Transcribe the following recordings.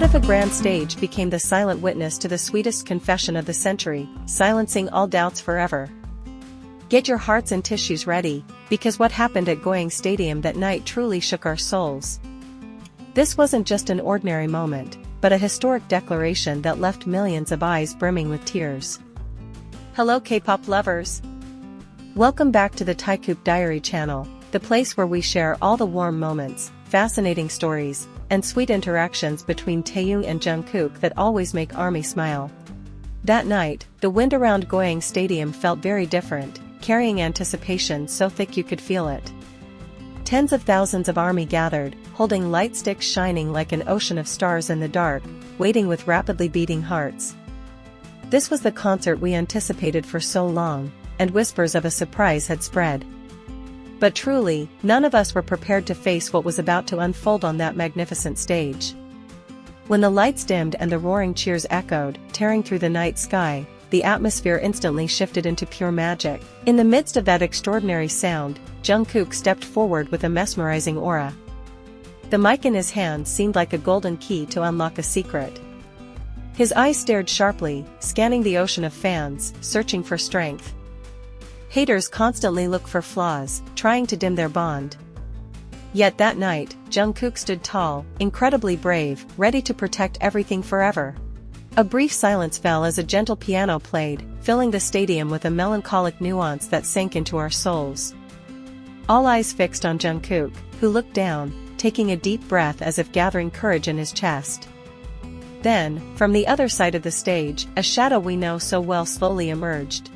What if a grand stage became the silent witness to the sweetest confession of the century, silencing all doubts forever? Get your hearts and tissues ready, because what happened at Goyang Stadium that night truly shook our souls. This wasn't just an ordinary moment, but a historic declaration that left millions of eyes brimming with tears. Hello K-pop lovers! Welcome back to the Taekook Diary channel, the place where we share all the warm moments, fascinating stories, and sweet interactions between Taehyung and Jungkook that always make ARMY smile. That night, the wind around Goyang Stadium felt very different, carrying anticipation so thick you could feel it. Tens of thousands of ARMY gathered, holding light sticks shining like an ocean of stars in the dark, waiting with rapidly beating hearts. This was the concert we anticipated for so long, and whispers of a surprise had spread. But truly, none of us were prepared to face what was about to unfold on that magnificent stage. When the lights dimmed and the roaring cheers echoed, tearing through the night sky, the atmosphere instantly shifted into pure magic. In the midst of that extraordinary sound, Jungkook stepped forward with a mesmerizing aura. The mic in his hand seemed like a golden key to unlock a secret. His eyes stared sharply, scanning the ocean of fans, searching for strength. Haters constantly look for flaws, trying to dim their bond. Yet that night, Jungkook stood tall, incredibly brave, ready to protect everything forever. A brief silence fell as a gentle piano played, filling the stadium with a melancholic nuance that sank into our souls. All eyes fixed on Jungkook, who looked down, taking a deep breath as if gathering courage in his chest. Then, from the other side of the stage, a shadow we know so well slowly emerged.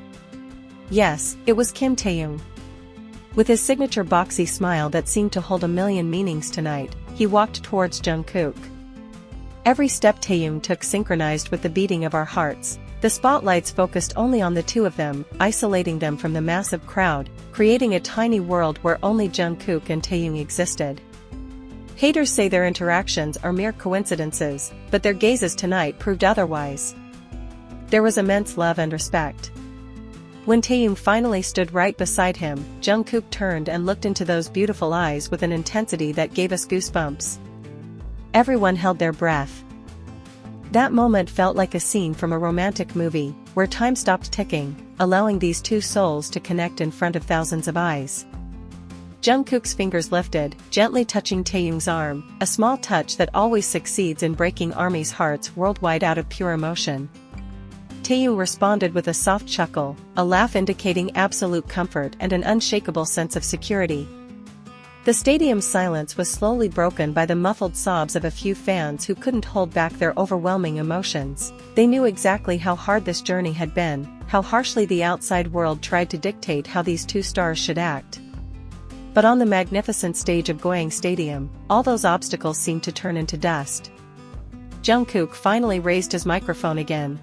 Yes, it was Kim Taehyung. With his signature boxy smile that seemed to hold a million meanings tonight, he walked towards Jungkook. Every step Taehyung took synchronized with the beating of our hearts. The spotlights focused only on the two of them, isolating them from the massive crowd, creating a tiny world where only Jungkook and Taehyung existed. Haters say their interactions are mere coincidences, but their gazes tonight proved otherwise. There was immense love and respect. When Taehyung finally stood right beside him, Jungkook turned and looked into those beautiful eyes with an intensity that gave us goosebumps. Everyone held their breath. That moment felt like a scene from a romantic movie, where time stopped ticking, allowing these two souls to connect in front of thousands of eyes. Jungkook's fingers lifted, gently touching Taehyung's arm, a small touch that always succeeds in breaking ARMY's hearts worldwide out of pure emotion. Taehyung responded with a soft chuckle, a laugh indicating absolute comfort and an unshakable sense of security. The stadium's silence was slowly broken by the muffled sobs of a few fans who couldn't hold back their overwhelming emotions. They knew exactly how hard this journey had been, how harshly the outside world tried to dictate how these two stars should act. But on the magnificent stage of Goyang Stadium, all those obstacles seemed to turn into dust. Jungkook finally raised his microphone again.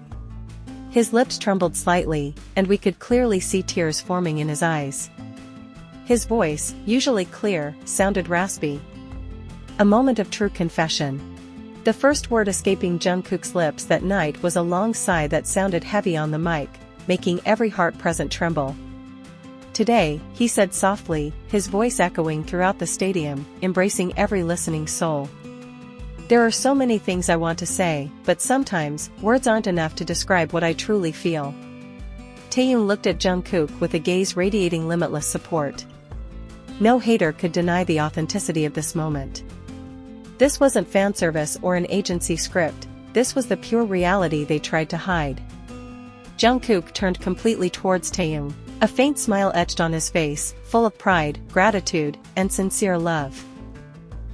His lips trembled slightly, and we could clearly see tears forming in his eyes. His voice, usually clear, sounded raspy. A moment of true confession. The first word escaping Jungkook's lips that night was a long sigh that sounded heavy on the mic, making every heart present tremble. Today, he said softly, his voice echoing throughout the stadium, embracing every listening soul. There are so many things I want to say, but sometimes, words aren't enough to describe what I truly feel. Taehyung looked at Jungkook with a gaze radiating limitless support. No hater could deny the authenticity of this moment. This wasn't fan service or an agency script, this was the pure reality they tried to hide. Jungkook turned completely towards Taehyung, a faint smile etched on his face, full of pride, gratitude, and sincere love.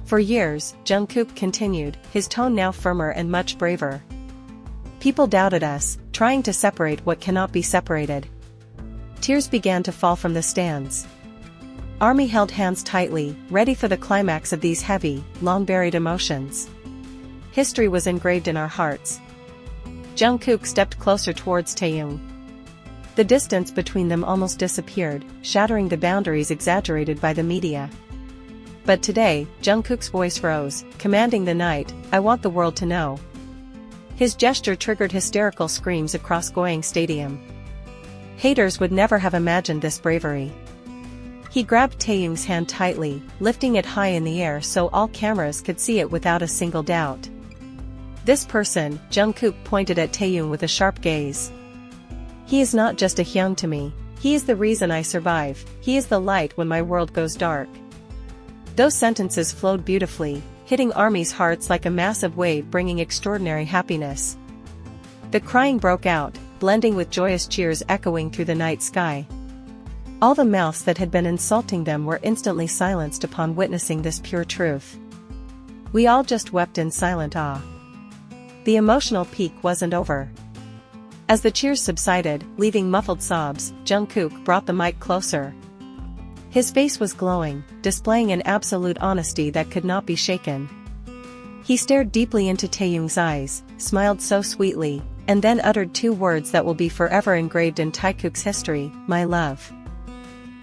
For years, Jungkook continued, his tone now firmer and much braver. People doubted us, trying to separate what cannot be separated. Tears began to fall from the stands. ARMY held hands tightly, ready for the climax of these heavy, long-buried emotions. History was engraved in our hearts. Jungkook stepped closer towards Taehyung. The distance between them almost disappeared, shattering the boundaries exaggerated by the media. But today, Jungkook's voice rose, commanding the night, "I want the world to know." His gesture triggered hysterical screams across Goyang Stadium. Haters would never have imagined this bravery. He grabbed Taehyung's hand tightly, lifting it high in the air so all cameras could see it without a single doubt. This person, Jungkook pointed at Taehyung with a sharp gaze. He is not just a hyung to me, he is the reason I survive, he is the light when my world goes dark. Those sentences flowed beautifully, hitting ARMY's hearts like a massive wave bringing extraordinary happiness. The crying broke out, blending with joyous cheers echoing through the night sky. All the mouths that had been insulting them were instantly silenced upon witnessing this pure truth. We all just wept in silent awe. The emotional peak wasn't over. As the cheers subsided, leaving muffled sobs, Jungkook brought the mic closer. His face was glowing, displaying an absolute honesty that could not be shaken. He stared deeply into Taehyung's eyes, smiled so sweetly, and then uttered two words that will be forever engraved in Taekook's history, my love.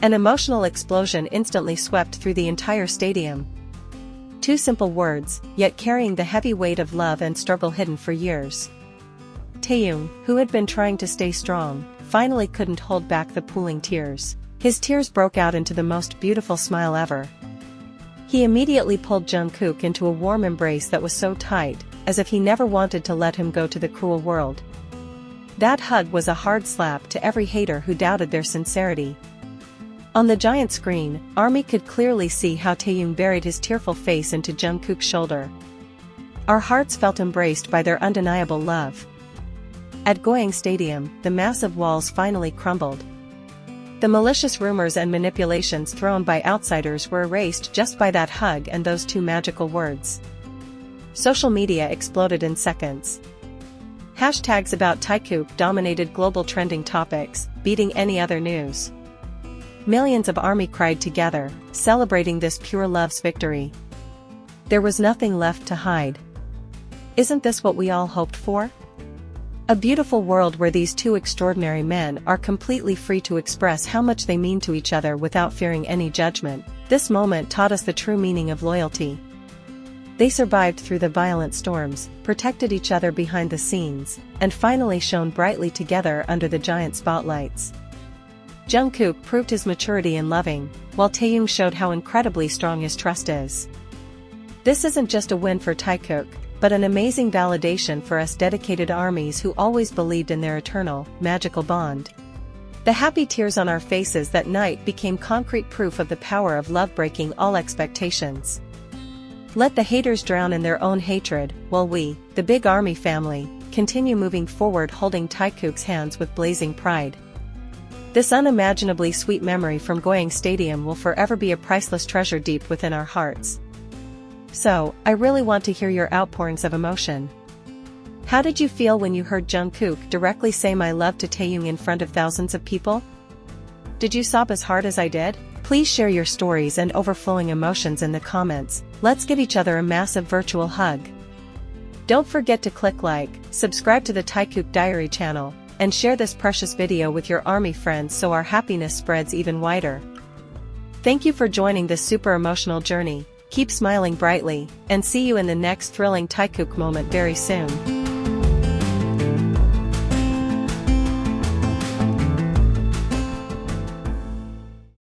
An emotional explosion instantly swept through the entire stadium. Two simple words, yet carrying the heavy weight of love and struggle hidden for years. Taehyung, who had been trying to stay strong, finally couldn't hold back the pooling tears. His tears broke out into the most beautiful smile ever. He immediately pulled Jungkook into a warm embrace that was so tight, as if he never wanted to let him go to the cruel world. That hug was a hard slap to every hater who doubted their sincerity. On the giant screen, ARMY could clearly see how Taehyung buried his tearful face into Jungkook's shoulder. Our hearts felt embraced by their undeniable love. At Goyang Stadium, the massive walls finally crumbled. The malicious rumors and manipulations thrown by outsiders were erased just by that hug and those two magical words. Social media exploded in seconds. Hashtags about Taekook dominated global trending topics, beating any other news. Millions of ARMY cried together, celebrating this pure love's victory. There was nothing left to hide. Isn't this what we all hoped for? A beautiful world where these two extraordinary men are completely free to express how much they mean to each other without fearing any judgment. This moment taught us the true meaning of loyalty. They survived through the violent storms, protected each other behind the scenes, and finally shone brightly together under the giant spotlights. Jungkook proved his maturity in loving, while Taehyung showed how incredibly strong his trust is. This isn't just a win for Taekook, but an amazing validation for us dedicated ARMYs who always believed in their eternal, magical bond. The happy tears on our faces that night became concrete proof of the power of love breaking all expectations. Let the haters drown in their own hatred, while we, the big ARMY family, continue moving forward holding Taekook's hands with blazing pride. This unimaginably sweet memory from Goyang Stadium will forever be a priceless treasure deep within our hearts. So, I really want to hear your outpourings of emotion. How did you feel when you heard Jungkook directly say my love to Taehyung in front of thousands of people? Did you sob as hard as I did? Please share your stories and overflowing emotions in the comments. Let's give each other a massive virtual hug. Don't forget to click like, subscribe to the Taekook Diary channel, and share this precious video with your ARMY friends so our happiness spreads even wider. Thank you for joining this super emotional journey. Keep smiling brightly, and see you in the next thrilling Taekook moment very soon.